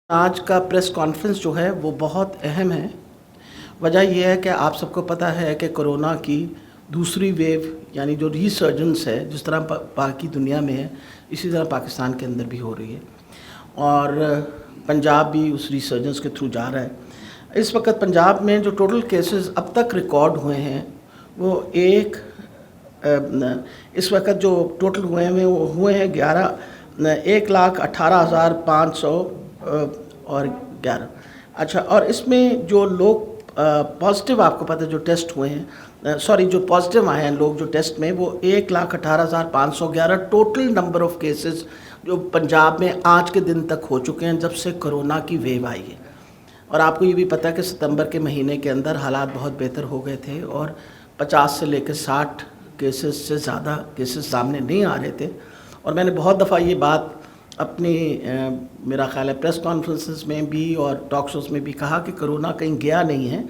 آج کا press conference جو ہے وہ بہت اہم ہے۔ وجہ یہ ہے کہ آپ سب کو پتہ ہے کہ کرونا کی دوسری ویو یعنی جو ریسرجنس ہے، جس طرح باقی دنیا میں ہے اسی طرح پاکستان کے اندر بھی ہو رہی ہے، اور پنجاب بھی اس ریسرجنس کے تھرو جا رہا ہے۔ اس وقت پنجاب میں جو ٹوٹل کیسز اب تک ریکارڈ ہوئے ہیں وہ اس وقت جو ٹوٹل ہوئے ہیں وہ ہوئے ہیں 1,18,500 اور 11۔ اچھا، اور اس میں جو لوگ پازیٹیو آپ کو پتہ ہے جو ٹیسٹ ہوئے ہیں جو پازیٹیو آئے ہیں لوگ جو ٹیسٹ میں، وہ 1,18,511 ٹوٹل نمبر آف کیسز جو پنجاب میں آج کے دن تک ہو چکے ہیں جب سے کرونا کی ویو آئی ہے۔ اور آپ کو یہ بھی پتہ ہے کہ ستمبر کے مہینے کے اندر حالات بہت بہتر ہو گئے تھے اور 50 سے لے کے 60 کیسز سے زیادہ کیسز سامنے نہیں آ رہے تھے۔ اور میں نے بہت دفعہ یہ بات اپنی میرا خیال ہے پریس کانفرنسز میں بھی اور ٹاک شوز میں بھی کہا کہ کرونا کہیں گیا نہیں ہے،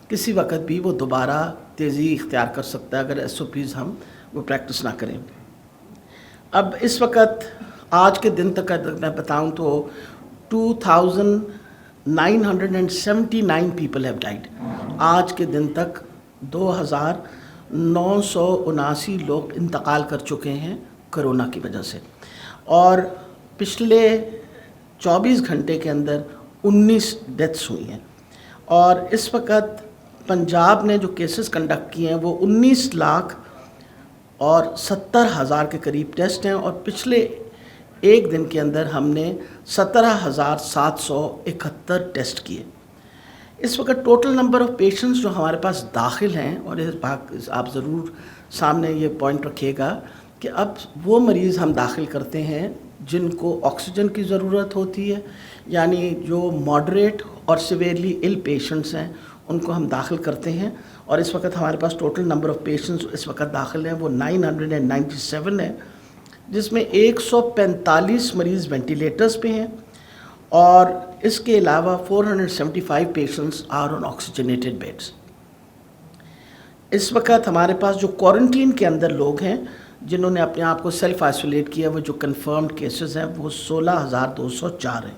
کسی وقت بھی وہ دوبارہ تیزی اختیار کر سکتا ہے اگر ایس او پیز ہم وہ پریکٹس نہ کریں۔ اب اس وقت آج کے دن تک میں بتاؤں تو 2,979 پیپل ہیو ڈائڈ۔ آج کے دن تک 2,979 لوگ انتقال کر چکے ہیں کرونا کی وجہ سے، اور پچھلے 24 گھنٹے کے اندر 19 ڈیتھس ہوئی ہیں۔ اور اس وقت پنجاب نے جو کیسز کنڈکٹ کیے ہیں وہ 19,70,000 کے قریب ٹیسٹ ہیں، اور پچھلے ایک دن کے اندر ہم نے 17,771 ٹیسٹ کیے۔ اس وقت ٹوٹل نمبر آف پیشنٹس جو ہمارے پاس داخل ہیں، اور آپ ضرور سامنے یہ پوائنٹ رکھیے گا کہ اب وہ مریض ہم داخل کرتے ہیں جن کو آکسیجن کی ضرورت ہوتی ہے، یعنی جو ماڈریٹ اور سیویئرلی ال پیشنٹس ہیں ان کو ہم داخل کرتے ہیں۔ اور اس وقت ہمارے پاس ٹوٹل نمبر آف پیشنٹس اس وقت داخل ہیں وہ 997 ہے، جس میں 145 مریض وینٹیلیٹرز پہ ہیں، اور اس کے علاوہ 475 patients are on oxygenated beds. اس وقت ہمارے پاس جو کوارنٹین کے اندر لوگ ہیں جنہوں نے اپنے آپ کو سیلف آئسولیٹ کیا، وہ جو کنفرمڈ کیسز ہیں وہ 16,204 ہیں۔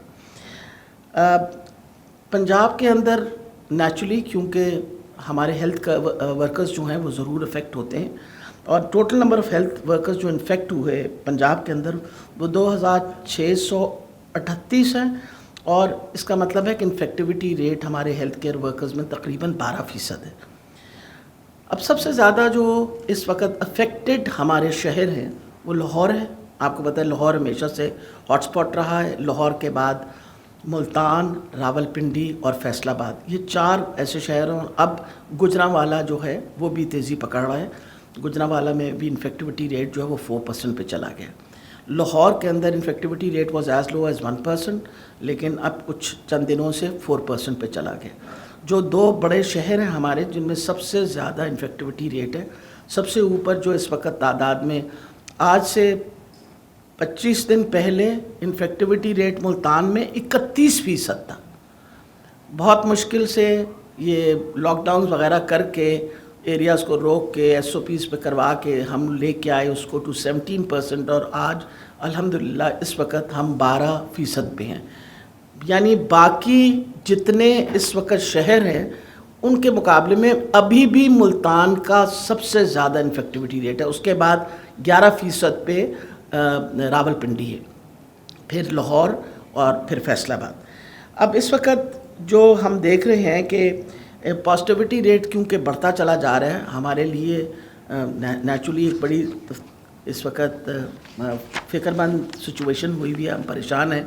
پنجاب کے اندر نیچرلی کیونکہ ہمارے ہیلتھ ورکرز جو ہیں وہ ضرور افیکٹ ہوتے ہیں، اور total number of health workers جو انفیکٹ ہوئے پنجاب کے اندر وہ 2,638 ہیں، اور اس کا مطلب ہے کہ انفیکٹیوٹی ریٹ ہمارے ہیلتھ کیئر ورکرز میں تقریباً 12% ہے۔ اب سب سے زیادہ جو اس وقت افیکٹڈ ہمارے شہر ہیں وہ لاہور ہے۔ آپ کو پتہ ہے لاہور ہمیشہ سے ہاٹ سپاٹ رہا ہے۔ لاہور کے بعد ملتان، راولپنڈی اور فیصل آباد، یہ 4 ایسے شہر ہیں۔ اب گوجرانوالا جو ہے وہ بھی تیزی پکڑ رہا ہے۔ گوجرانوالا میں بھی انفیکٹیوٹی ریٹ جو ہے وہ 4% پہ چلا گیا۔ لاہور کے اندر infectivity rate was as low as 1%، لیکن اب کچھ چند دنوں سے 4% پہ چلا گیا۔ جو 2 بڑے شہر ہیں ہمارے جن میں سب سے زیادہ انفیکٹیوٹی ریٹ ہے، سب سے اوپر جو اس وقت تعداد میں آج سے 25 دن پہلے انفیکٹیوٹی ریٹ ملتان میں 31% تھا۔ بہت مشکل سے یہ لاک ڈاؤنز وغیرہ کر کے ایریاز کو روک کے ایس او پیز پہ کروا کے ہم لے کے آئے اس کو 17%، اور آج الحمدللہ اس وقت ہم 12% پہ ہیں۔ یعنی باقی جتنے اس وقت شہر ہیں ان کے مقابلے میں ابھی بھی ملتان کا سب سے زیادہ انفیکٹیوٹی ریٹ ہے، اس کے بعد 11% پہ راولپنڈی ہے، پھر لاہور اور پھر فیصل آباد۔ اب اس وقت جو ہم دیکھ رہے ہیں کہ پازیٹیوٹی ریٹ کیونکہ بڑھتا چلا جا رہا ہے، ہمارے لیے نیچرلی ایک بڑی اس وقت فکر مند سچویشن ہوئی ہوئی ہے، ہم پریشان ہیں،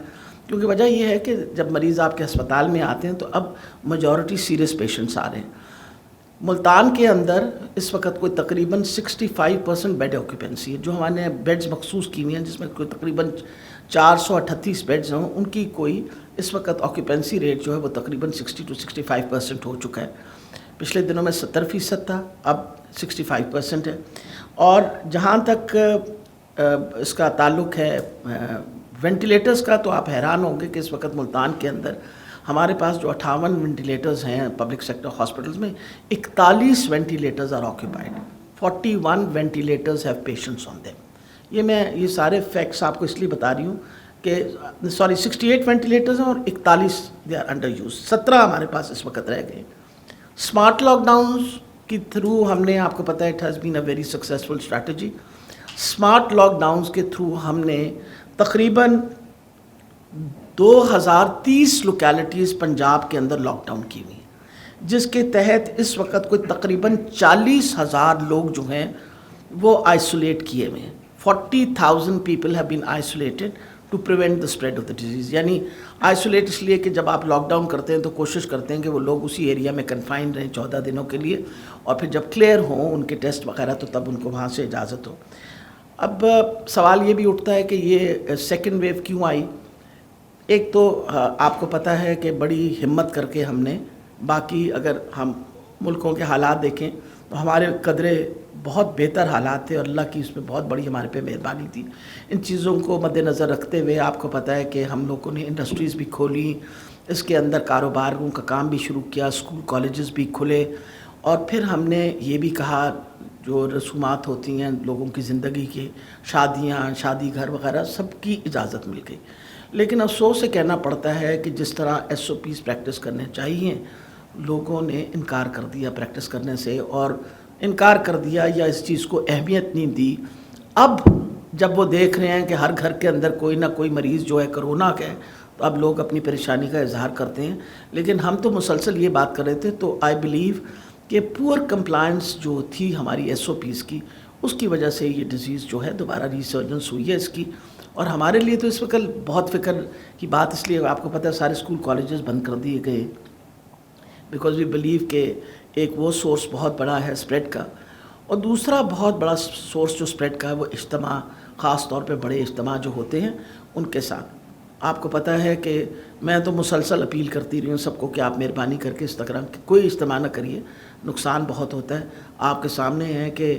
کیونکہ وجہ یہ ہے کہ جب مریض آپ کے ہسپتال میں آتے ہیں تو اب میجورٹی سیریس پیشنٹس آ رہے ہیں۔ ملتان کے اندر اس وقت کوئی تقریباً 65% بیڈ آکیوپینسی ہے، جو ہمارے بیڈز مخصوص کی ہوئی ہیں جس میں کوئی تقریباً 438 بیڈز ہیں، ان کی کوئی اس وقت آکیوپینسی ریٹ جو ہے وہ تقریباً 60 to 65% ہو چکا ہے۔ پچھلے دنوں میں 70% تھا، اب 65% ہے۔ اور جہاں تک اس کا تعلق ہے وینٹیلیٹرز کا، تو آپ حیران ہوں گے کہ اس وقت ملتان کے اندر ہمارے پاس جو 58 وینٹیلیٹرز ہیں پبلک سیکٹر ہاسپٹلز میں، 41 ventilators are occupied, 41 ventilators have patients on them. یہ میں یہ سارے فیکٹس آپ کو اس لیے بتا رہی ہوں کہ 68 وینٹیلیٹرز ہیں اور 41 دے آر انڈر یوز، 17 ہمارے پاس اس وقت رہ گئے. اسمارٹ لاک ڈاؤنز کی تھرو ہم نے، آپ کو پتہ ہے it has been a very successful strategy. Smart lockdowns کے تھرو ہم نے تقریباً 2030 لوکیلٹیز پنجاب کے اندر لاک ڈاؤن کی ہوئی ہیں، جس کے تحت اس وقت کوئی تقریباً 40,000 لوگ جو ہیں وہ آئسولیٹ کیے ہوئے ہیں. 40,000 people have been isolated to prevent the spread of the disease. یعنی آئسولیٹ اس لیے کہ جب آپ لاک ڈاؤن کرتے ہیں تو کوشش کرتے ہیں کہ وہ لوگ اسی ایریا میں کنفائن رہیں 14 دنوں کے لیے، اور پھر جب کلیئر ہوں ان کے ٹیسٹ وغیرہ تو تب ان کو وہاں سے اجازت ہو. اب سوال یہ بھی اٹھتا ہے کہ یہ سیکنڈ ویو کیوں آئی. ایک تو آپ کو پتہ ہے کہ بڑی ہمت کر کے ہم نے، باقی اگر ہم ملکوں کے حالات دیکھیں تو ہمارے قدرے بہت بہتر حالات تھے اور اللہ کی اس میں بہت بڑی ہمارے پہ مہربانی تھی. ان چیزوں کو مد نظر رکھتے ہوئے آپ کو پتہ ہے کہ ہم لوگوں نے انڈسٹریز بھی کھولی، اس کے اندر کاروباروں کا کام بھی شروع کیا، اسکول کالجز بھی کھلے، اور پھر ہم نے یہ بھی کہا جو رسومات ہوتی ہیں لوگوں کی زندگی کے، شادیاں، شادی گھر وغیرہ، سب کی اجازت مل گئی. لیکن افسوس سے کہنا پڑتا ہے کہ جس طرح SOPs پریکٹس کرنے چاہیے لوگوں نے انکار کر دیا پریکٹس کرنے سے، اور انکار کر دیا یا اس چیز کو اہمیت نہیں دی. اب جب وہ دیکھ رہے ہیں کہ ہر گھر کے اندر کوئی نہ کوئی مریض جو ہے کرونا کا ہے تو اب لوگ اپنی پریشانی کا اظہار کرتے ہیں. لیکن ہم تو مسلسل یہ بات کر رہے تھے، تو آئی بلیو کہ پور کمپلائنس جو تھی ہماری SOPs کی، اس کی وجہ سے یہ ڈیزیز جو ہے دوبارہ ریسرجنس ہوئی ہے اس کی. اور ہمارے لیے تو اس وقت بہت فکر کی بات اس لیے، آپ کو پتہ ہے سارے اسکول کالجز بند کر دیے گئے، بیکاز وی بلیو کہ ایک وہ سورس بہت بڑا ہے اسپریڈ کا، اور دوسرا بہت بڑا سورس جو اسپریڈ کا ہے وہ اجتماع، خاص طور پہ بڑے اجتماع جو ہوتے ہیں ان کے ساتھ. آپ کو پتہ ہے کہ میں تو مسلسل اپیل کرتی رہی ہوں سب کو کہ آپ مہربانی کر کے اس طرح کوئی اجتماع نہ کریے، نقصان بہت ہوتا ہے. آپ کے سامنے ہے کہ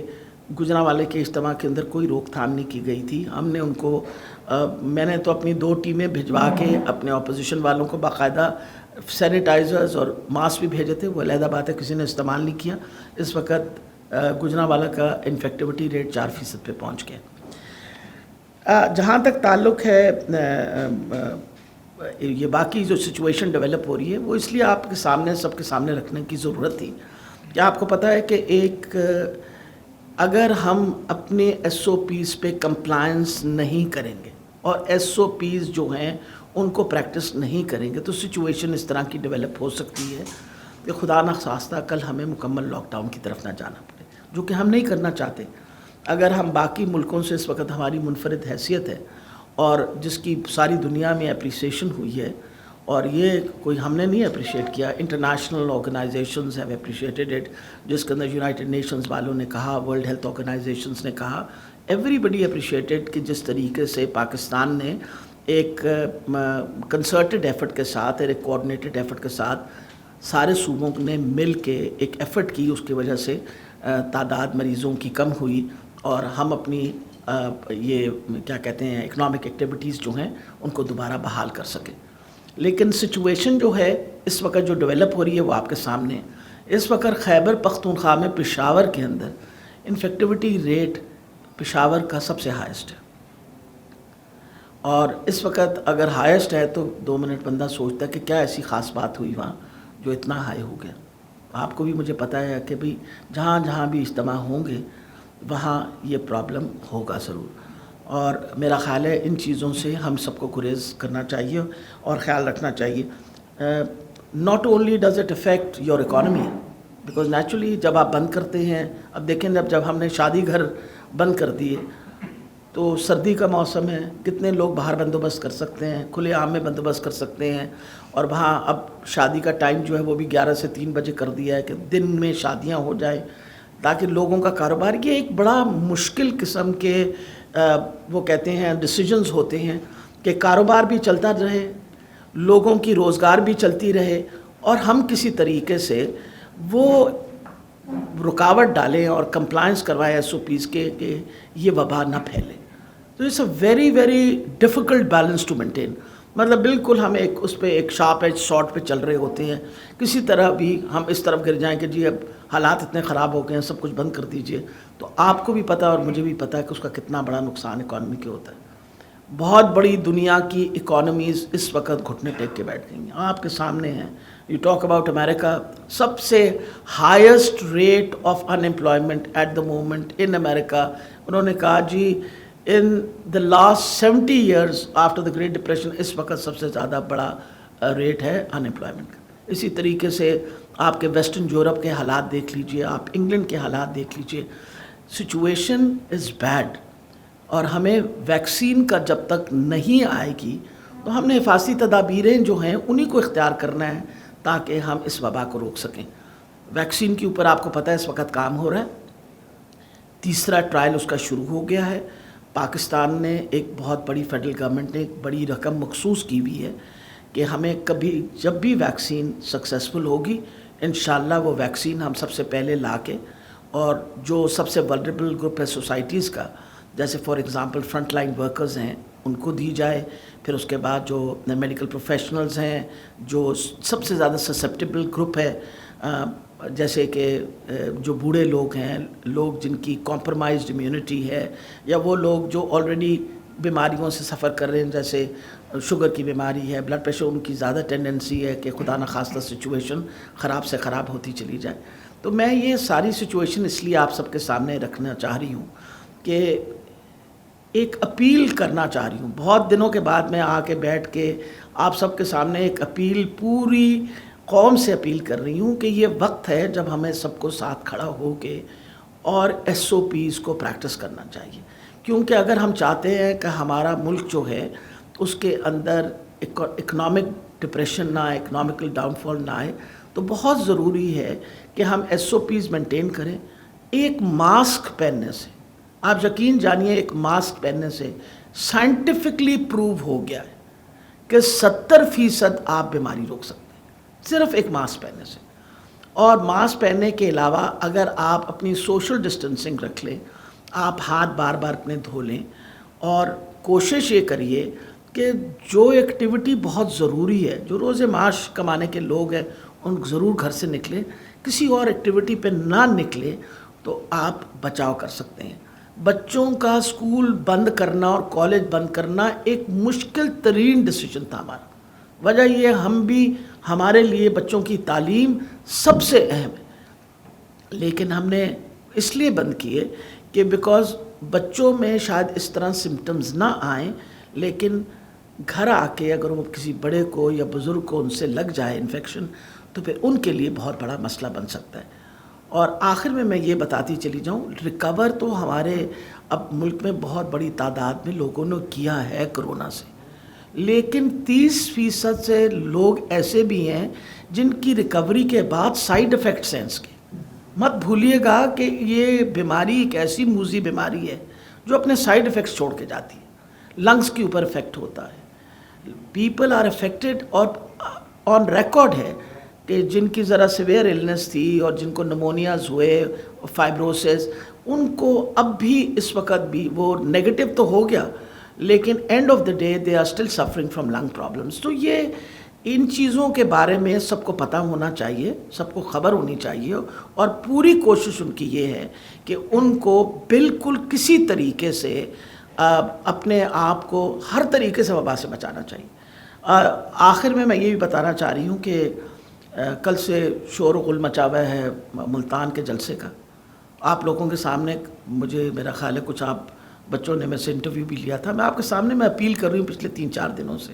گجرانوالے کے اجتماع کے اندر کوئی روک تھام نہیں کی گئی تھی. ہم نے ان کو میں نے تو اپنی 2 ٹیمیں بھجوا کے اپنے اپوزیشن والوں کو باقاعدہ سینیٹائزرز اور ماسک بھی بھیجے تھے. وہ علیحدہ بات ہے کسی نے استعمال نہیں کیا. اس وقت گجرانوالہ کا انفیکٹیوٹی ریٹ 4% پہ پہنچ گیا. جہاں تک تعلق ہے یہ باقی جو سچویشن ڈیولپ ہو رہی ہے وہ اس لیے آپ کے سامنے سب کے سامنے رکھنے کی ضرورت تھی. کیا آپ کو پتہ ہے کہ ایک اگر ہم اپنے SOPs پہ کمپلائنس نہیں کریں گے اور SOPs جو ہیں ان کو پریکٹس نہیں کریں گے تو سچویشن اس طرح کی ڈیولپ ہو سکتی ہے کہ خدا نخواستہ کل ہمیں مکمل لاک ڈاؤن کی طرف نہ جانا پڑے، جو کہ ہم نہیں کرنا چاہتے. اگر ہم باقی ملکوں سے اس وقت ہماری منفرد حیثیت ہے اور جس کی ساری دنیا میں اپریسیشن ہوئی ہے، اور یہ کوئی ہم نے نہیں اپریشیٹ کیا، international organizations have appreciated it, جس کے اندر یونائٹڈ نیشنز والوں نے کہا، ورلڈ ہیلتھ آرگنائزیشنز نے کہا، ایوری بڈی اپریشیٹڈ کہ جس طریقے سے پاکستان نے ایک کنسرٹڈ ایفرٹ کے ساتھ اور ایک کوآرڈینیٹڈ ایفرٹ کے ساتھ سارے صوبوں نے مل کے ایک ایفرٹ کی، اس کی وجہ سے تعداد مریضوں کی کم ہوئی اور ہم اپنی یہ کیا کہتے ہیں اکنامک ایکٹیویٹیز جو ہیں ان کو دوبارہ بحال کر سکیں. لیکن سچویشن جو ہے اس وقت جو ڈیولپ ہو رہی ہے وہ آپ کے سامنے ہے. اس وقت خیبر پختونخوا میں پشاور کے اندر انفیکٹیوٹی ریٹ پشاور کا سب سے ہائیسٹ ہے، اور اس وقت اگر ہائیسٹ ہے تو 2 منٹ بندہ سوچتا ہے کہ کیا ایسی خاص بات ہوئی وہاں جو اتنا ہائی ہو گیا. آپ کو بھی مجھے پتہ ہے کہ بھئی جہاں جہاں بھی اجتماع ہوں گے وہاں یہ پرابلم ہوگا ضرور، اور میرا خیال ہے ان چیزوں سے ہم سب کو گریز کرنا چاہیے اور خیال رکھنا چاہیے. Not only does it affect your economy, because naturally جب آپ بند کرتے ہیں، اب دیکھیں جب ہم نے شادی گھر بند کر دیے تو سردی کا موسم ہے، کتنے لوگ باہر بندوبست کر سکتے ہیں، کھلے عام میں بندوبست کر سکتے ہیں، اور وہاں اب شادی کا ٹائم جو ہے وہ بھی 11 سے 3 بجے کر دیا ہے کہ دن میں شادیاں ہو جائیں تاکہ لوگوں کا کاروبار. یہ ایک بڑا مشکل قسم کے وہ کہتے ہیں ڈیسیجنز ہوتے ہیں کہ کاروبار بھی چلتا رہے، لوگوں کی روزگار بھی چلتی رہے، اور ہم کسی طریقے سے وہ رکاوٹ ڈالیں اور کمپلائنس کروائیں SOPs کے کہ یہ وبا نہ پھیلے. تو it's a very very difficult balance to maintain. مطلب بالکل ہم اس پہ ایک شارپ ایج سارٹ پہ چل رہے ہوتے ہیں، کسی طرح بھی ہم اس طرف گر جائیں کہ جی اب حالات اتنے خراب ہو گئے ہیں سب کچھ بند کر دیجئے. تو آپ کو بھی پتہ اور مجھے بھی پتہ ہے کہ اس کا کتنا بڑا نقصان اکانومی کے ہوتا ہے. بہت بڑی دنیا کی اکانومیز اس وقت گھٹنے ٹیک کے بیٹھ گئی ہیں. آپ کے سامنے ہیں. یو ٹاک اباؤٹ امریکہ، سب سے highest rate of unemployment at the moment in America. انہوں نے کہا جی in the last 70 years after the Great Depression اس وقت سب سے زیادہ بڑا ریٹ ہے ان امپلائمنٹ کا. اسی طریقے سے آپ کے ویسٹرن یورپ کے حالات دیکھ لیجئے، آپ انگلینڈ کے حالات دیکھ لیجئے. سچویشن از بیڈ، اور ہمیں ویکسین کا جب تک نہیں آئے گی تو ہم نے حفاظتی تدابیریں جو ہیں انہی کو اختیار کرنا ہے تاکہ ہم اس وبا کو روک سکیں. ویکسین کے اوپر آپ کو پتہ ہے اس وقت کام ہو رہا ہے. تیسرا ٹرائل اس کا شروع ہو گیا ہے. پاکستان نے ایک بہت بڑی فیڈرل گورنمنٹ نے ایک بڑی رقم مخصوص کی ہوئی ہے کہ ہمیں کبھی جب بھی ویکسین سکسیسفل ہوگی انشاءاللہ وہ ویکسین ہم سب سے پہلے لا کے، اور جو سب سے ولنریبل گروپ ہے سوسائٹیز کا، جیسے for example front line workers ہیں، ان کو دی جائے. پھر اس کے بعد جو میڈیکل پروفیشنلز ہیں، جو سب سے زیادہ سسیپٹیبل گروپ ہے، جیسے کہ جو بوڑھے لوگ ہیں، لوگ جن کی کمپرومائزڈ امیونٹی ہے، یا وہ لوگ جو آلریڈی بیماریوں سے سفر کر رہے ہیں، جیسے شوگر کی بیماری ہے، بلڈ پریشر، ان کی زیادہ ٹینڈنسی ہے کہ خدا نخواستہ سچویشن خراب سے خراب ہوتی چلی جائے. تو میں یہ ساری سچویشن اس لیے آپ سب کے سامنے رکھنا چاہ رہی ہوں کہ ایک اپیل کرنا چاہ رہی ہوں. بہت دنوں کے بعد میں آ کے بیٹھ کے آپ سب کے سامنے ایک اپیل، پوری قوم سے اپیل کر رہی ہوں کہ یہ وقت ہے جب ہمیں سب کو ساتھ کھڑا ہو کے اور SOPs کو پریکٹس کرنا چاہیے. کیونکہ اگر ہم چاہتے ہیں کہ ہمارا ملک جو ہے اس کے اندر اکنامک ڈپریشن نہ آئے، اکنامکل ڈاؤن فال نہ آئے، تو بہت ضروری ہے کہ ہم SOPs مینٹین کریں. ایک ماسک پہننے سے، آپ یقین جانیے، ایک ماسک پہننے سے سائنٹیفکلی پروو ہو گیا ہے کہ 70% آپ بیماری روک سکتے ہیں صرف ایک ماسک پہننے سے. اور ماسک پہننے کے علاوہ اگر آپ اپنی سوشل ڈسٹنسنگ رکھ لیں، آپ ہاتھ بار بار اپنے دھو لیں، اور کوشش یہ کریے کہ جو ایکٹیویٹی بہت ضروری ہے، جو روز معاش کمانے کے لوگ ہیں ان ضرور گھر سے نکلیں، کسی اور ایکٹیویٹی پہ نہ نکلیں تو آپ بچاؤ کر سکتے ہیں. بچوں کا اسکول بند کرنا اور کالج بند کرنا ایک مشکل ترین ڈیسیجن تھا ہمارا. وجہ یہ ہمارے لیے بچوں کی تعلیم سب سے اہم ہے، لیکن ہم نے اس لیے بند کیے کہ بیکاز بچوں میں شاید اس طرح سمٹمز نہ آئیں، لیکن گھر آ کے اگر وہ کسی بڑے کو یا بزرگ کو ان سے لگ جائے انفیکشن تو پھر ان کے لیے بہت بڑا مسئلہ بن سکتا ہے. اور آخر میں یہ بتاتی چلی جاؤں، ریکور تو ہمارے اب ملک میں بہت بڑی تعداد میں لوگوں نے کیا ہے کرونا سے، لیکن 30% سے لوگ ایسے بھی ہیں جن کی ریکوری کے بعد سائیڈ ایفیکٹس ہیں اس کے. مت بھولیے گا کہ یہ بیماری ایک ایسی موذی بیماری ہے جو اپنے سائیڈ ایفیکٹس چھوڑ کے جاتی ہے. لنگس کے اوپر افیکٹ ہوتا ہے، پیپل آر افیکٹڈ، اور آن ریکارڈ ہے کہ جن کی ذرا سیویئر النس تھی اور جن کو نمونیاز ہوئے، فائبروسس، ان کو اب بھی اس وقت بھی وہ نیگیٹو تو ہو گیا، لیکن end of the day they are still suffering from lung problems. تو یہ ان چیزوں کے بارے میں سب کو پتہ ہونا چاہیے، سب کو خبر ہونی چاہیے، اور پوری کوشش ان کی یہ ہے کہ ان کو بالکل کسی طریقے سے اپنے آپ کو ہر طریقے سے وبا سے بچانا چاہیے. آخر میں یہ بھی بتانا چاہ رہی ہوں کہ کل سے شور و غل مچا ہوا ہے ملتان کے جلسے کا. آپ لوگوں کے سامنے مجھے میرا خیال ہے کچھ آپ بچوں نے میں سے انٹرویو بھی لیا تھا. میں آپ کے سامنے میں اپیل کر رہی ہوں، پچھلے 3-4 دنوں سے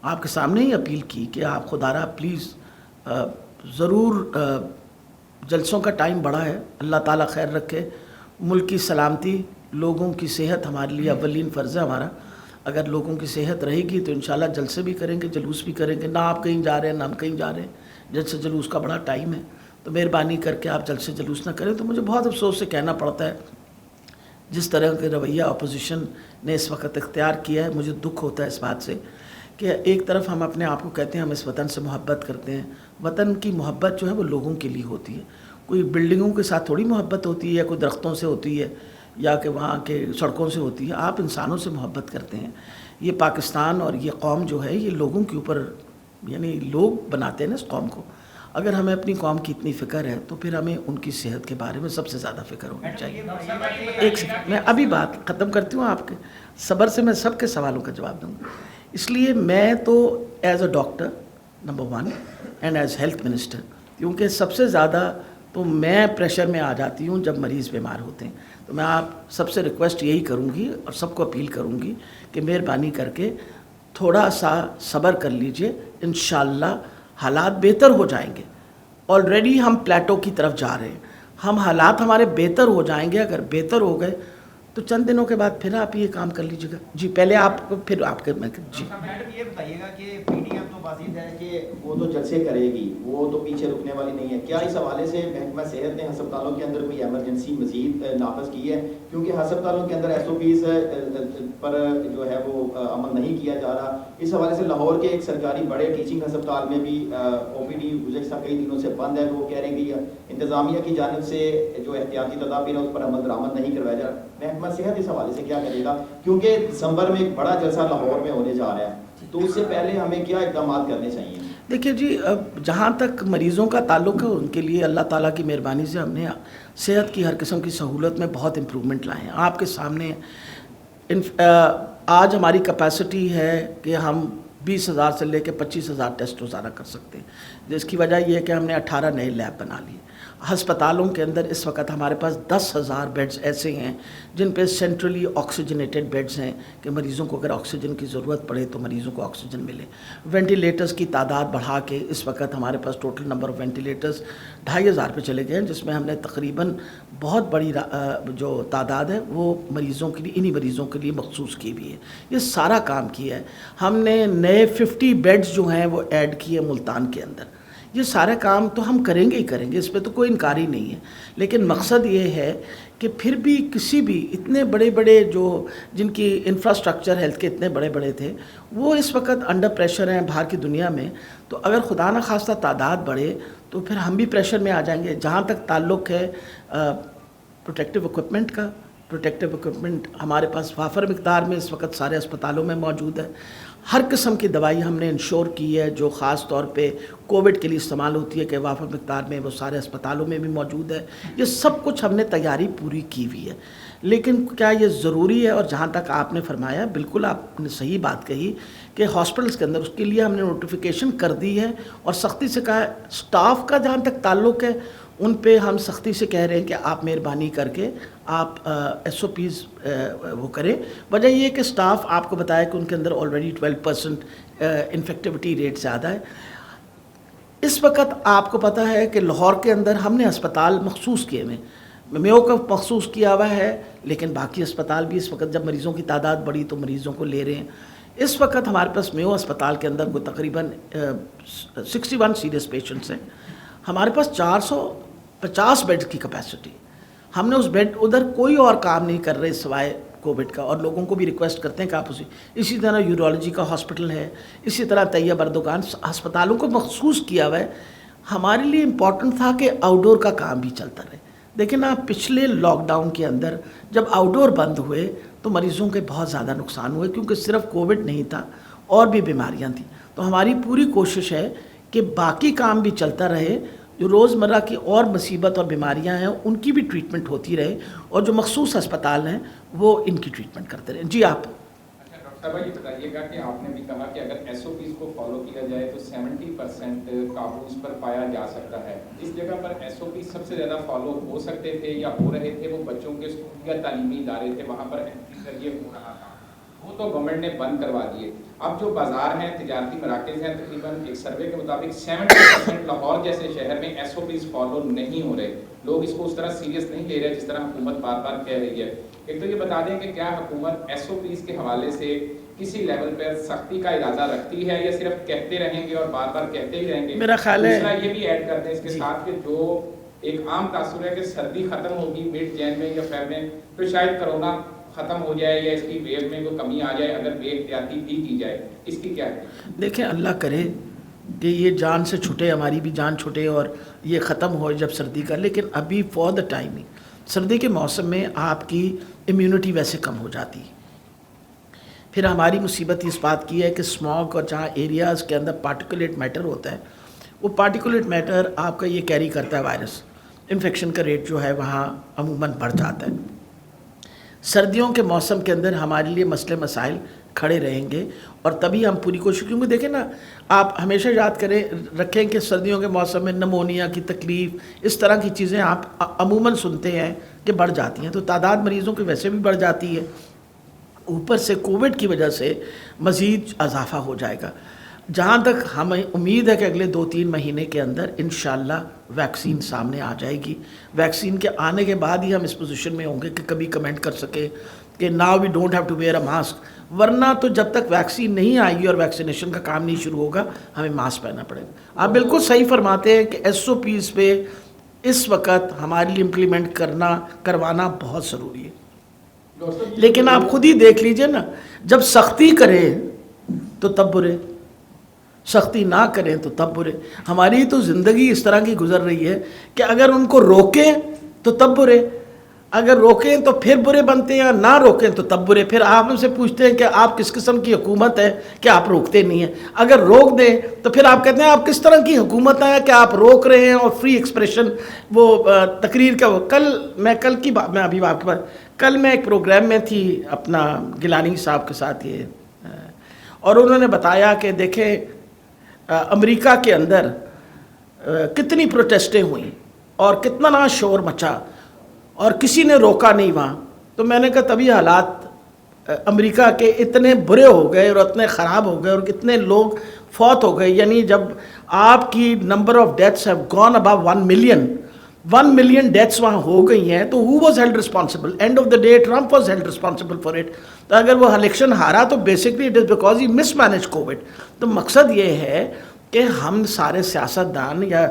آپ کے سامنے ہی اپیل کی کہ آپ خدا را پلیز ضرور، جلسوں کا ٹائم بڑا ہے، اللہ تعالیٰ خیر رکھے، ملک کی سلامتی، لوگوں کی صحت ہمارے لیے اولین فرض ہے ہمارا. اگر لوگوں کی صحت رہے گی تو انشاءاللہ جلسے بھی کریں گے، جلوس بھی کریں گے. نہ آپ کہیں جا رہے ہیں نہ ہم کہیں جا رہے ہیں، جلسے جلوس کا بڑا ٹائم ہے، تو مہربانی کر کے آپ جلسے جلوس نہ کریں. تو مجھے بہت افسوس سے کہنا پڑتا ہے جس طرح کے رویہ اپوزیشن نے اس وقت اختیار کیا ہے. مجھے دکھ ہوتا ہے اس بات سے کہ ایک طرف ہم اپنے آپ کو کہتے ہیں ہم اس وطن سے محبت کرتے ہیں. وطن کی محبت جو ہے وہ لوگوں کے لیے ہوتی ہے، کوئی بلڈنگوں کے ساتھ تھوڑی محبت ہوتی ہے، یا کوئی درختوں سے ہوتی ہے، یا کہ وہاں کے سڑکوں سے ہوتی ہے. آپ انسانوں سے محبت کرتے ہیں. یہ پاکستان اور یہ قوم جو ہے یہ لوگوں کے اوپر، یعنی لوگ بناتے ہیں نا اس قوم کو. اگر ہمیں اپنی قوم کی اتنی فکر ہے تو پھر ہمیں ان کی صحت کے بارے میں سب سے زیادہ فکر ہونی چاہیے. ایک سیکنڈ میں ابھی بات ختم کرتی ہوں، آپ کے صبر سے میں سب کے سوالوں کا جواب دوں گا. اس لیے میں تو as a doctor number 1 and as health minister, کیونکہ سب سے زیادہ تو میں پریشر میں آ جاتی ہوں جب مریض بیمار ہوتے ہیں، تو میں آپ سب سے ریکویسٹ یہی کروں گی اور سب کو اپیل کروں گی کہ مہربانی کر کے تھوڑا سا صبر کر لیجئے. انشاءاللہ حالات بہتر ہو جائیں گے. آلریڈی ہم پلیٹو کی طرف جا رہے ہیں، ہم حالات ہمارے بہتر ہو جائیں گے. اگر بہتر ہو گئے تو چند دنوں کے بعد پھر آپ یہ کام کر لیجیے گا. جی پہلے آپ پھر آپ کے. جی میڈم یہ بتائیے گا کہ پی ڈی ایم تو واضح ہے کہ وہ تو جلسے کرے گی، وہ تو پیچھے رکنے والی نہیں ہے. کیا اس حوالے سے محکمہ صحت نے ہسپتالوں کے اندر کوئی ایمرجنسی مزید نافذ کی ہے؟ کیونکہ ہسپتالوں کے اندر ایس او پیز پر جو ہے وہ عمل نہیں کیا جا رہا. اس حوالے سے لاہور کے ایک سرکاری بڑے ٹیچنگ ہسپتال میں بھی او پی ڈی گزشتہ کئی دنوں سے بند ہے. وہ کہہ رہے ہیں کہ انتظامیہ کی جانب سے جو احتیاطی تدابیر ہیں اس پر عمل درآمد نہیں کروایا جا رہا. محکمہ صحت اس حوالے سے کیا کرے گا؟ کیونکہ دسمبر میں ایک بڑا جلسہ لاہور میں ہونے جا رہا ہے، تو اس سے پہلے ہمیں کیا اقدامات کرنے چاہیے؟ دیکھیے جی، جہاں تک مریضوں کا تعلق ہے ان کے لیے اللہ تعالیٰ کی مہربانی سے ہم نے صحت کی ہر قسم کی سہولت میں بہت امپرومنٹ لائے ہیں. آپ کے سامنے آج ہماری کیپیسٹی ہے کہ ہم 20,000 سے لے کے 25,000 ٹیسٹ روزانہ کر سکتے ہیں، جس کی وجہ یہ ہے کہ ہم نے 18 نئے لیب بنا لیے. ہسپتالوں کے اندر اس وقت ہمارے پاس 10,000 بیڈز ایسے ہیں جن پہ سینٹرلی آکسیجنیٹڈ بیڈز ہیں کہ مریضوں کو اگر آکسیجن کی ضرورت پڑے تو مریضوں کو آکسیجن ملے. وینٹیلیٹرز کی تعداد بڑھا کے اس وقت ہمارے پاس ٹوٹل نمبر آف وینٹیلیٹرز 2,500 پہ چلے گئے ہیں، جس میں ہم نے تقریباً بہت بڑی جو تعداد ہے وہ مریضوں کے لیے، انہی مریضوں کے لیے مخصوص کی بھی ہے. یہ سارا کام کیا ہے ہم نے. نئے 50 بیڈز جو ہیں وہ ایڈ کیے ملتان کے اندر. یہ سارا کام تو ہم کریں گے ہی کریں گے، اس پہ تو کوئی انکار ہی نہیں ہے. لیکن مقصد یہ ہے کہ پھر بھی کسی بھی اتنے بڑے بڑے جو جن کی انفراسٹرکچر ہیلتھ کے اتنے بڑے بڑے تھے وہ اس وقت انڈر پریشر ہیں باہر کی دنیا میں. تو اگر خدا نخواستہ تعداد بڑھے تو پھر ہم بھی پریشر میں آ جائیں گے. جہاں تک تعلق ہے پروٹیکٹیو اکوپمنٹ کا، پروٹیکٹیو اکوپمنٹ ہمارے پاس وافر مقدار میں اس وقت سارے اسپتالوں میں موجود ہے. ہر قسم کی دوائی ہم نے انشور کی ہے جو خاص طور پہ کووڈ کے لیے استعمال ہوتی ہے کہ وافر مقدار میں وہ سارے اسپتالوں میں بھی موجود ہے. یہ سب کچھ ہم نے تیاری پوری کی ہوئی ہے. لیکن کیا یہ ضروری ہے؟ اور جہاں تک آپ نے فرمایا بالکل آپ نے صحیح بات کہی کہ ہاسپٹلس کے اندر اس کے لیے ہم نے نوٹیفیکیشن کر دی ہے اور سختی سے کہا ہے. سٹاف کا جہاں تک تعلق ہے ان پہ ہم سختی سے کہہ رہے ہیں کہ آپ مہربانی کر کے آپ ایس او پیز وہ کریں. وجہ یہ ہے کہ سٹاف آپ کو بتایا کہ ان کے اندر آلریڈی 12% انفیکٹیوٹی ریٹ زیادہ ہے. اس وقت آپ کو پتہ ہے کہ لاہور کے اندر ہم نے اسپتال مخصوص کیے ہوئے، میو کا مخصوص کیا ہوا ہے، لیکن باقی اسپتال بھی اس وقت جب مریضوں کی تعداد بڑھی تو مریضوں کو لے رہے ہیں. اس وقت ہمارے پاس میو اسپتال کے اندر کوئی تقریباً 61 سیریس پیشنٹس ہیں. ہمارے پاس 450 بیڈ کی کیپیسٹی. ہم نے اس بیڈ ادھر کوئی اور کام نہیں کر رہے سوائے کووڈ کا. اور لوگوں کو بھی ریکویسٹ کرتے ہیں کہ آپ اسی طرح یورولوجی کا ہاسپٹل ہے، اسی طرح طیب اردگان ہسپتالوں کو مخصوص کیا ہوا ہے. ہمارے لیے امپورٹنٹ تھا کہ آؤٹ ڈور کا کام بھی چلتا رہے. دیکھیں آپ پچھلے لاک ڈاؤن کے اندر جب آؤٹ ڈور بند ہوئے تو مریضوں کے بہت زیادہ نقصان ہوئے، کیونکہ صرف کووڈ نہیں تھا اور بھی بیماریاں تھیں. تو ہماری پوری کوشش ہے کہ باقی کام بھی چلتا رہے، جو روزمرہ کی اور مصیبت اور بیماریاں ہیں ان کی بھی ٹریٹمنٹ ہوتی رہے، اور جو مخصوص اسپتال ہیں وہ ان کی ٹریٹمنٹ کرتے رہیں. جی آپ. ڈاکٹر صاحب یہ بتائیے گا کہ آپ نے بھی کہا کہ اگر ایس او پیز کو فالو کیا جائے تو 70% قابو اس پر پایا جا سکتا ہے. اس جگہ پر ایس او پیز سب سے زیادہ فالو ہو سکتے تھے یا ہو رہے تھے وہ بچوں کے اسکول یا تعلیمی ادارے تھے وہاں پر ذریعے ہو رہا تھا، وہ تو گورنمنٹ نے بند کروا دیے. اب جو بازار ہیں، تجارتی مراکز ہیں، تقریباً ایک سروے کے مطابق 70% لاہور جیسے شہر میں ایس او پیز فالو نہیں ہو رہے. لوگ اس کو اس طرح سیریس نہیں لے رہے جس طرح حکومت بار بار کہہ رہی ہے. ایک تو یہ بتا دیں کہ کیا حکومت ایس او پیز کے حوالے سے کسی لیول پر سختی کا ارادہ رکھتی ہے یا صرف کہتے رہیں گے اور بار بار کہتے ہی رہیں گے؟ میرا خیال ہے دوسرا یہ بھی ایڈ کر دیں اس کے ساتھ کہ جو ایک عام تاثر ہے کہ سردی ختم ہوگی مڈ جین میں یا فیب میں تو شاید کرونا ختم ہو جائے یا اس کی ویو میں کوئی کمی آ جائے اگر بے احتیاطی بھی کی جائے. اس کی کیا ہے؟ دیکھیں اللہ کرے کہ یہ جان سے چھٹے، ہماری بھی جان چھٹے اور یہ ختم ہو جب سردی کا. لیکن ابھی فور دا ٹائمنگ سردی کے موسم میں آپ کی امیونٹی ویسے کم ہو جاتی. پھر ہماری مصیبت اس بات کی ہے کہ اسموگ اور جہاں ایریاز کے اندر پارٹیکولیٹ میٹر ہوتا ہے وہ پارٹیکولیٹ میٹر آپ کا یہ کیری کرتا ہے وائرس، انفیکشن کا ریٹ جو ہے وہاں عموماً بڑھ جاتا ہے۔ سردیوں کے موسم کے اندر ہمارے لیے مسئلے مسائل کھڑے رہیں گے، اور تبھی ہم پوری کوشش، کیونکہ دیکھیں نا، آپ ہمیشہ یاد کریں رکھیں کہ سردیوں کے موسم میں نمونیا کی تکلیف، اس طرح کی چیزیں آپ عموماً سنتے ہیں کہ بڑھ جاتی ہیں، تو تعداد مریضوں کی ویسے بھی بڑھ جاتی ہے، اوپر سے کووڈ کی وجہ سے مزید اضافہ ہو جائے گا۔ جہاں تک ہمیں امید ہے کہ اگلے 2-3 مہینے کے اندر انشاءاللہ ویکسین سامنے آ جائے گی، ویکسین کے آنے کے بعد ہی ہم اس پوزیشن میں ہوں گے کہ کبھی کمنٹ کر سکے کہ now we don't have to wear a mask, ورنہ تو جب تک ویکسین نہیں آئے گی اور ویکسینیشن کا کام نہیں شروع ہوگا ہمیں ماسک پہننا پڑے گا۔ آپ بالکل صحیح فرماتے ہیں کہ SOPs پہ اس وقت ہمارے لیے امپلیمنٹ کروانا بہت ضروری ہے، لیکن آپ خود ہی دیکھ لیجئے نا، جب سختی کریں تو تب برے، سختی نہ کریں تو تب برے۔ ہماری تو زندگی اس طرح کی گزر رہی ہے کہ اگر ان کو روکیں تو تب برے، اگر روکیں تو پھر برے بنتے ہیں، نہ روکیں تو تب برے۔ پھر آپ ہم سے پوچھتے ہیں کہ آپ کس قسم کی حکومت ہے کہ آپ روکتے نہیں ہیں، اگر روک دیں تو پھر آپ کہتے ہیں آپ کس طرح کی حکومت ہے کہ آپ روک رہے ہیں، اور فری ایکسپریشن وہ تقریر کا وہ کل میں ایک پروگرام میں تھی اپنا گیلانی صاحب کے ساتھ یہ، اور انہوں نے بتایا کہ دیکھیں امریکہ کے اندر کتنی پروٹیسٹیں ہوئیں اور کتنا شور مچا اور کسی نے روکا نہیں وہاں، تو میں نے کہا تبھی حالات امریکہ کے اتنے برے ہو گئے اور اتنے خراب ہو گئے اور کتنے لوگ فوت ہو گئے۔ یعنی جب آپ کی number of deaths have gone above 1 million deaths وہاں ہو گئی ہیں، تو who was held responsible? End of the day Trump was held responsible for it۔ تو اگر وہ الیکشن ہارا تو basically it is because he mismanaged COVID۔ تو مقصد یہ ہے کہ ہم سارے سیاستدان یا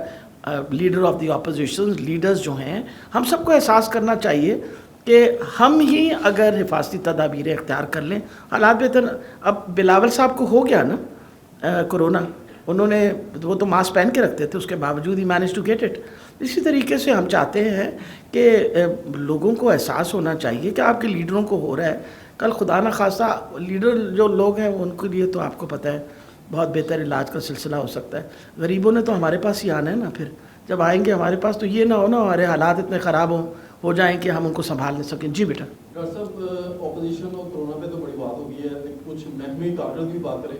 leader of the opposition leaders جو ہیں، ہم سب کو احساس کرنا چاہیے کہ ہم ہی اگر حفاظتی تدابیر اختیار کر لیں حالات بہتر۔ اب بلاول صاحب کو ہو گیا نا کرونا، انہوں نے وہ تو ماسک پہن کے رکھتے تھے، اس کے باوجود ہی مینیج ٹو گیٹ اٹ۔ اسی طریقے سے ہم چاہتے ہیں کہ لوگوں کو احساس ہونا چاہیے کہ آپ کے لیڈروں کو ہو رہا ہے، کل خدا نہ خواستہ لیڈر جو لوگ ہیں ان کے لیے تو آپ کو پتہ ہے بہت بہتر علاج کا سلسلہ ہو سکتا ہے، غریبوں نے تو ہمارے پاس ہی آنا ہے نا، پھر جب آئیں گے ہمارے پاس تو یہ نہ ہو نا ہمارے حالات اتنے خراب ہو جائیں کہ ہم ان کو سنبھال نہیں سکیں۔ جی بیٹا۔ ڈاکٹر صاحب اپوزیشن اور کورونا پہ تو بڑی بات ہو گئی ہے، کچھ محکمے کارکردگی کی بات کریں۔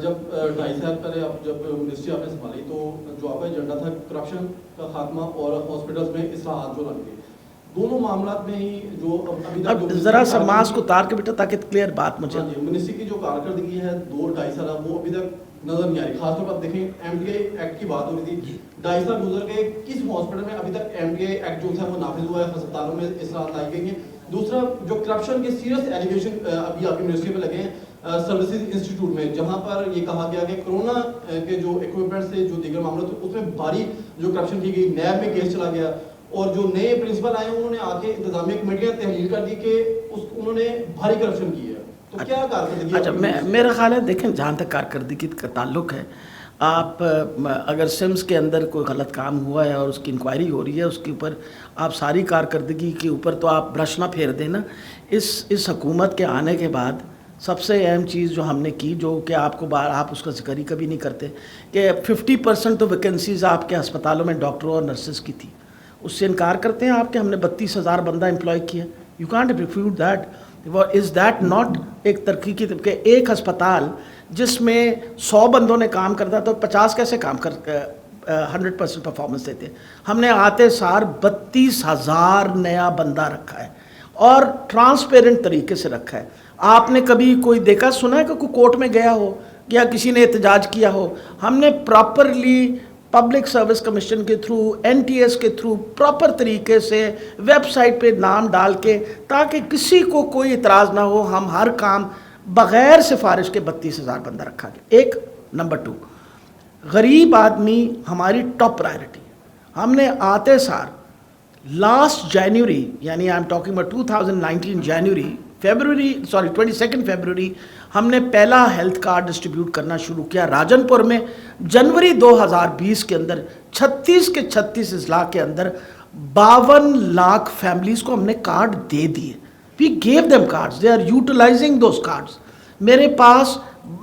جب 2.5 سال پہلے جب منسٹری آپ نے سنبھالی تو جو آپ کا ایجنڈا تھا کرپشن کا خاتمہ اور ہاسپٹلس میں اصلاحات جو لگ گئے، دونوں معاملات میں ہی جو ابھی تک اب ذرا سا ماسک اتار کے بیٹا تاکہ کلیئر بات مجھے۔ منسٹری کی جو کارکردگی ہے 2-2.5 سال وہ ابھی تک نظر نہیں آ رہی۔ خاص طور پر دیکھیں MDA ایکٹ کی بات ہو رہی تھی، 2.5 سال گزر گئے، کس ہاسپٹل میں ابھی تک MDA ایکٹ جو ہے وہ نافذ ہوا ہے، ہسپتالوں میں اصلاحات لائی گئی ہیں؟ دوسرا جو کرپشن کے سیریس ایلیگیشن ابھی آپ کی منسٹری میں لگے ہیں سروسز انسٹیٹیوٹ میں، جہاں پر یہ کہا گیا کہ کرونا کے جو اکوپمنٹ سے جو دیگر معاملات اس میں بھاری جو کرپشن کی گئی، نیب میں کیس چلا گیا، اور جو نئے پرنسپل آئے انہوں نے آ کے انتظامیہ کمیٹیاں تحلیل کر دی کہ انہوں نے بھاری کرپشن کی ہے، تو کیا کارکردگی؟ اچھا میرا خیال ہے دیکھیں جہاں تک کارکردگی کا تعلق ہے، آپ اگر سمس کے اندر کوئی غلط کام ہوا ہے اور اس کی انکوائری ہو رہی ہے، اس کے اوپر آپ ساری کارکردگی کے اوپر تو آپ برش نہ پھیر دیں نا۔ اس حکومت کے آنے کے بعد سب سے اہم چیز جو ہم نے کی، جو کہ آپ اس کا ذکر ہی کبھی نہیں کرتے، کہ 50% تو ویکنسیز آپ کے ہسپتالوں میں ڈاکٹروں اور نرسز کی تھی، اس سے انکار کرتے ہیں آپ کہ ہم نے 32,000 بندہ امپلائی کیا۔ You can't refute that. Is that not ایک ترقی کی؟ کہ ایک ہسپتال جس میں 100 بندوں نے کام کرتا تو 50 کیسے کام کر 100% پرفارمنس دیتے؟ ہم نے آتے سار 32,000 نیا بندہ رکھا ہے اور ٹرانسپیرنٹ طریقے سے رکھا ہے۔ آپ نے کبھی کوئی دیکھا سنا ہے کہ کوئی کورٹ میں گیا ہو یا کسی نے احتجاج کیا ہو؟ ہم نے پراپرلی پبلک سروس کمیشن کے تھرو، NTS کے تھرو پراپر طریقے سے ویب سائٹ پہ نام ڈال کے، تاکہ کسی کو کوئی اعتراض نہ ہو، ہم ہر کام بغیر سفارش کے 32,000 بندہ رکھا گیا۔ ایک نمبر 2، غریب آدمی ہماری ٹاپ پرائرٹی۔ ہم نے آتے سار لاسٹ جنوری، یعنی I am talking about 2019 22 February ہم نے پہلا ہیلتھ کارڈ ڈسٹریبیوٹ کرنا شروع کیا راجن پور میں۔ جنوری 2020 کے اندر 36 کے 36 اضلاع کے اندر 52 لاکھ فیملیز کو ہم نے کارڈ دے دیے۔ We gave them cards, they are utilising those cards. میرے پاس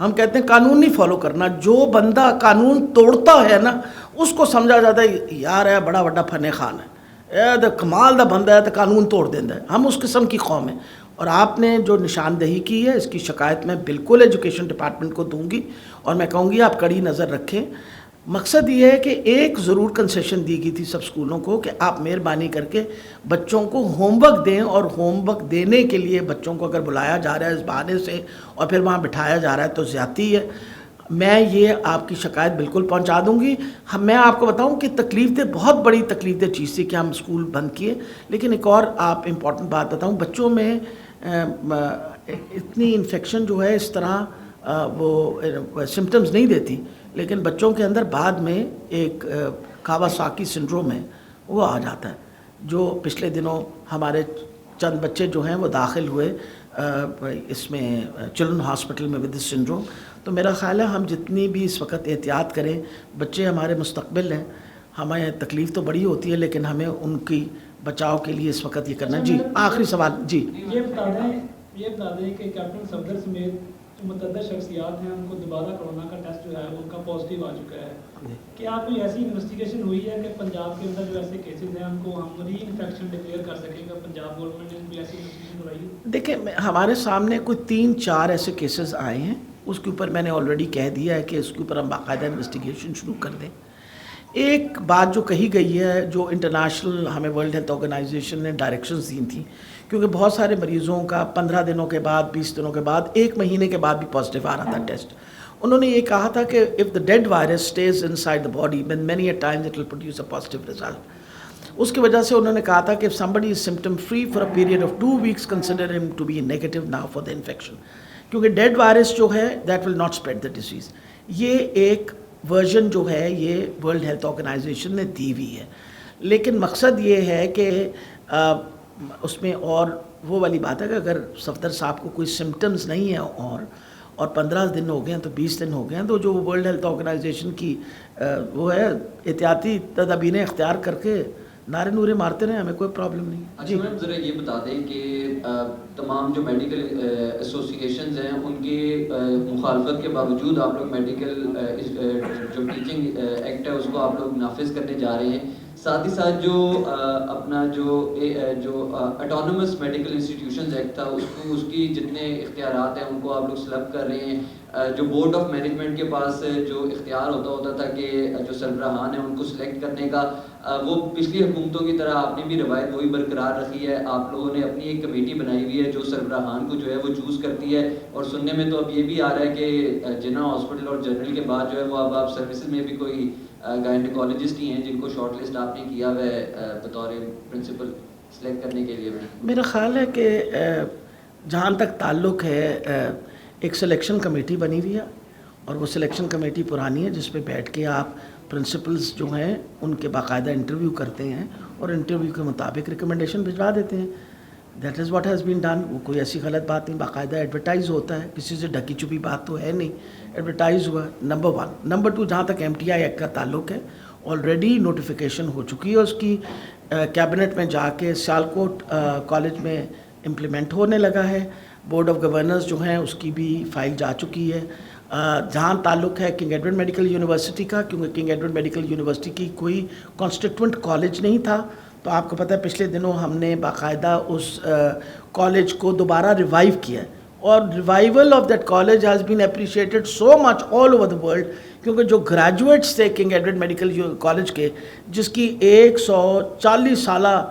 ہم کہتے ہیں قانون نہیں فالو کرنا. جو بندہ قانون توڑتا ہے نا اس کو سمجھا جاتا ہے یار ہے بڑا بڑا فن خان ہے, اے کمال دا بندہ ہے تو قانون توڑ دینا ہے. ہم اس قسم کی قوم ہیں. اور آپ نے جو نشاندہی کی ہے اس کی شکایت میں بالکل ایجوکیشن ڈپارٹمنٹ کو دوں گی اور میں کہوں گی آپ کڑی نظر رکھیں. مقصد یہ ہے کہ ایک ضرور کنسیشن دی گئی تھی سب اسکولوں کو کہ آپ مہربانی کر کے بچوں کو ہوم ورک دیں, اور ہوم ورک دینے کے لیے بچوں کو اگر بلایا جا رہا ہے اس بہانے سے اور پھر وہاں بٹھایا جا رہا ہے تو زیادتی ہے. میں یہ آپ کی شکایت بالکل پہنچا دوں گی. میں آپ کو بتاؤں کہ تکلیف دہ بہت بڑی تکلیف دہ چیز تھی کہ ہم اسکول بند کیے. لیکن ایک اور آپ امپورٹنٹ بات بتاؤں, بچوں میں اتنی انفیکشن جو ہے اس طرح وہ سمٹمز نہیں دیتی, لیکن بچوں کے اندر بعد میں ایک کاواساکی سنڈروم ہے وہ آ جاتا ہے. جو پچھلے دنوں ہمارے چند بچے جو ہیں وہ داخل ہوئے اس میں چلڈرن ہاسپٹل میں ود دس سنڈروم. تو میرا خیال ہے ہم جتنی بھی اس وقت احتیاط کریں, بچے ہمارے مستقبل ہیں, ہمیں تکلیف تو بڑی ہوتی ہے لیکن ہمیں ان کی بچاؤ کے لیے اس وقت یہ کرنا. جی آخری سوال. جی یہ بتا دیں کہ کیپٹن صفدر سمیت جو متعدد شخصیات ہیں ان کو دوبارہ کرونا کا ٹیسٹ جو ہے ان کا پازیٹیو آ چکا ہے. کیا کوئی ایسی انویسٹیگیشن ہوئی ہے کہ پنجاب کے اندر جو ایسے کیسز ہیں ان کو ہم ری انفیکشن ڈکلیئر کر سکیں گے؟ پنجاب گورنمنٹ نے کوئی ایسی انویسٹیگیشن کرائی ہے؟ دیکھیں ہمارے سامنے کوئی 3-4 ایسے کیسز آئے ہیں, اس کے اوپر میں نے آلریڈی کہہ دیا ہے کہ اس کے اوپر ہم باقاعدہ انویسٹیگیشن شروع کر دیں. ایک بات جو کہی گئی ہے, جو انٹرنیشنل ہمیں ورلڈ ہیلتھ آرگنائزیشن نے ڈائریکشنز دی تھیں, کیونکہ بہت سارے مریضوں کا 15 دنوں کے بعد, 20 دنوں کے بعد, 1 مہینے کے بعد بھی پازیٹیو آ رہا تھا ٹیسٹ. انہوں نے یہ کہا تھا کہ if the dead virus stays inside the body then many a times it will produce a positive result. اس کی وجہ سے انہوں نے کہا تھا کہ if somebody is symptom free for a period of 2 weeks consider him to be negative now for the infection. کیونکہ dead virus جو ہے that will not spread the disease. یہ ایک ورژن جو ہے یہ ورلڈ ہیلتھ آرگنائزیشن نے دی ہوئی ہے. لیکن مقصد یہ ہے کہ اس میں اور وہ والی بات ہے کہ اگر صفدر صاحب کو کوئی سمٹمز نہیں ہیں اور 15 دن ہو گئے ہیں تو 20 دن ہو گئے ہیں, تو جو ورلڈ ہیلتھ آرگنائزیشن کی وہ ہے احتیاطی تدابیریں اختیار کر کے نعرے نورے مارتے رہے, ہمیں کوئی پرابلم نہیں. اچھا میم ذرا یہ بتا دیں کہ تمام جو میڈیکل ایسوسیشنز ہیں ان کی مخالفت کے باوجود آپ لوگ میڈیکل جو ٹیچنگ ایکٹ ہے اس کو آپ لوگ نافذ کرنے جا رہے ہیں. ساتھ ہی ساتھ جو اپنا جو اٹانومس میڈیکل انسٹیٹیوشنز ایکٹ تھا اس کی جتنے اختیارات ہیں ان کو آپ لوگ سلب کر رہے ہیں. جو بورڈ آف مینجمنٹ کے پاس جو اختیار ہوتا تھا کہ جو سربراہان ہیں ان کو سلیکٹ کرنے کا, وہ پچھلی حکومتوں کی طرح آپ نے بھی روایت وہی برقرار رکھی ہے. آپ لوگوں نے اپنی ایک کمیٹی بنائی ہوئی ہے جو سربراہان کو جو ہے وہ چوز کرتی ہے, اور سننے میں تو اب یہ بھی آ رہا ہے کہ جنرل ہاسپٹل اور جنرل کے بعد جو ہے وہ اب آپ سروسز میں بھی کوئی گائنیکالوجسٹ ہی ہیں جن کو شارٹ لسٹ آپ نے کیا ہوا ہے بطور پرنسپل سلیکٹ کرنے کے لیے. میرا خیال ہے کہ جہاں تک تعلق ہے ایک سلیکشن کمیٹی بنی ہوئی ہے, اور وہ سلیکشن کمیٹی پرانی ہے جس پہ بیٹھ کے آپ پرنسپلز جو ہیں ان کے باقاعدہ انٹرویو کرتے ہیں اور انٹرویو کے مطابق ریکمنڈیشن بھجوا دیتے ہیں. That is what has been done. وہ کوئی ایسی غلط بات نہیں, باقاعدہ ایڈورٹائز ہوتا ہے, کسی سے ڈھکی چھپی بات تو ہے نہیں, ایڈورٹائز ہوا. نمبر 1. نمبر 2, جہاں تک MTI ایکٹ کا تعلق ہے آلریڈی نوٹیفیکیشن ہو چکی ہے اس کی, کیبنٹ میں جا کے سیالکوٹ کالج میں امپلیمنٹ ہونے لگا ہے. بورڈ آف گورنرز جو ہیں اس کی بھی فائل جا چکی ہے. جہاں تعلق ہے کنگ ایڈورڈ میڈیکل یونیورسٹی کا, کیونکہ کنگ ایڈورڈ میڈیکل یونیورسٹی کی کوئی کانسٹیٹوئنٹ کالج نہیں تھا, تو آپ کو پتہ ہے پچھلے دنوں ہم نے باقاعدہ اس کالج کو دوبارہ ریوائیو کیا ہے, اور revival of that college has been appreciated so much all over the world, کیونکہ جو گریجویٹس تھے کنگ ایڈورڈ میڈیکل کالج کے, جس کی 140 سالہ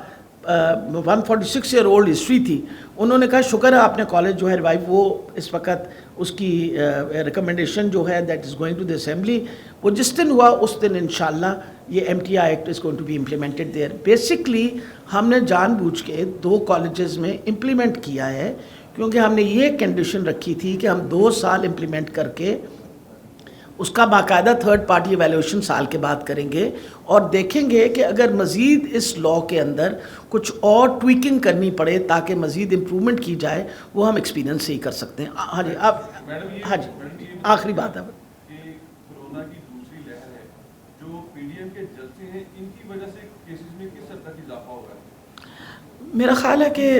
146 ایئر اولڈ ہسٹری تھی, انہوں نے کہا شکر ہے آپ نے کالج جو ہے ریوائیو, وہ اس وقت اس کی ریکمنڈیشن جو ہے that is going to the assembly, وہ جس دن ہوا اس دن انشاءاللہ یہ MTI act is going to be implemented there. Basically ہم نے جان بوجھ کے 2 کالجز میں امپلیمنٹ کیا ہے, کیونکہ ہم نے یہ کنڈیشن رکھی تھی کہ ہم 2 سال امپلیمنٹ کر کے اس کا باقاعدہ تھرڈ پارٹی ایویلیوشن سال کے بعد کریں گے, اور دیکھیں گے کہ اگر مزید اس لاء کے اندر کچھ اور ٹویکنگ کرنی پڑے تاکہ مزید امپرومنٹ کی جائے, وہ ہم ایکسپیرینس سے ہی کر سکتے ہیں. ہاں جی آپ, ہاں جی آخری بات ہے کہ کورونا کی دوسری لہر ہے, جو PDM کے جلسے ہیں ان کی وجہ سے کیسز میں کس حد تک اضافہ ہوگا؟ میرا خیال ہے کہ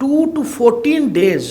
2 to 14 days